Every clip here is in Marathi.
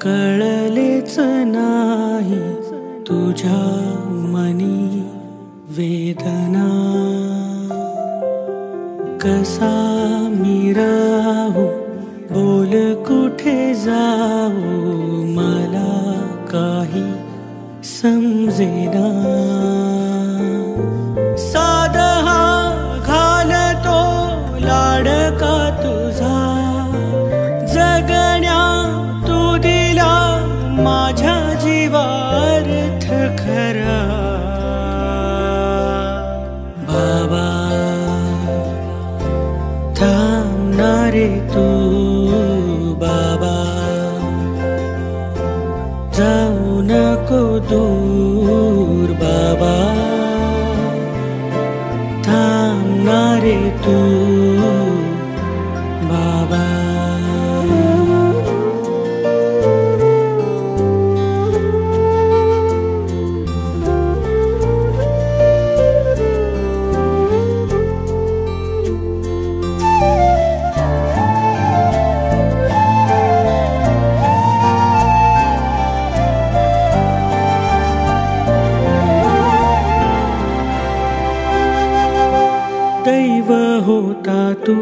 कळलेच नाही तुझ्या मनी वेदना, कसा मी राहू बोल कुठे जाऊ मला काही समजेना। साधा घालतो लाडका तुझा, जगण्या तू दिला माझ्या जीवार्थ खरा। बाबा थांबणारे तू, बाबा जाऊ नको दूर, बाबा थांबणारे तू, बाबा। दैव होता तू,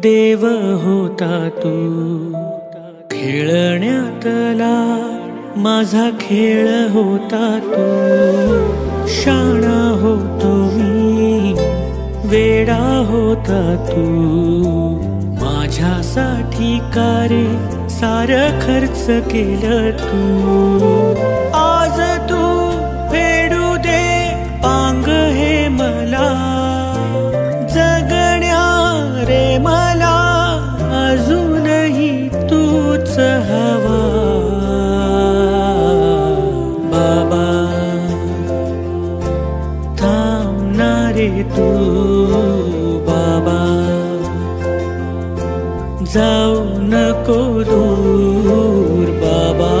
देव होता तू, खेळण्यातला माझा खेळ होता तू। शाणा होतो मी, वेडा होता तू, माझ्यासाठी का रे सारं खर्च केलं तू। आज तू फेडू दे पांग हे मला, जगण्या रे मला अजूनही तूच हवा। बाबा थांबणारे तू, बाबा जाऊ नको दूर, बाबा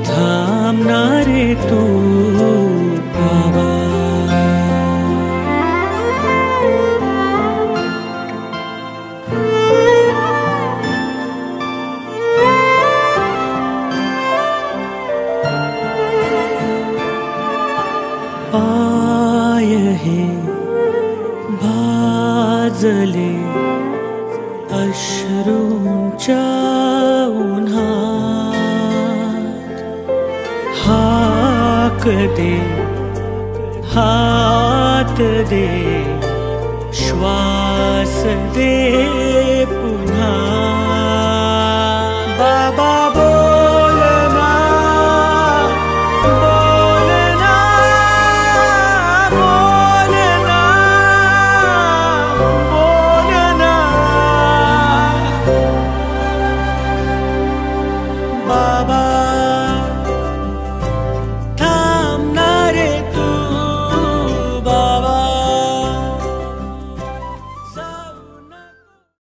थांबणारे तू, बाबा। पाय हे भाजले अश्रूंच्या उन्हात, हाक दे हात दे श्वास दे पुन्हा। बाबा बोलना बोलना बोलना बोलना, बाबा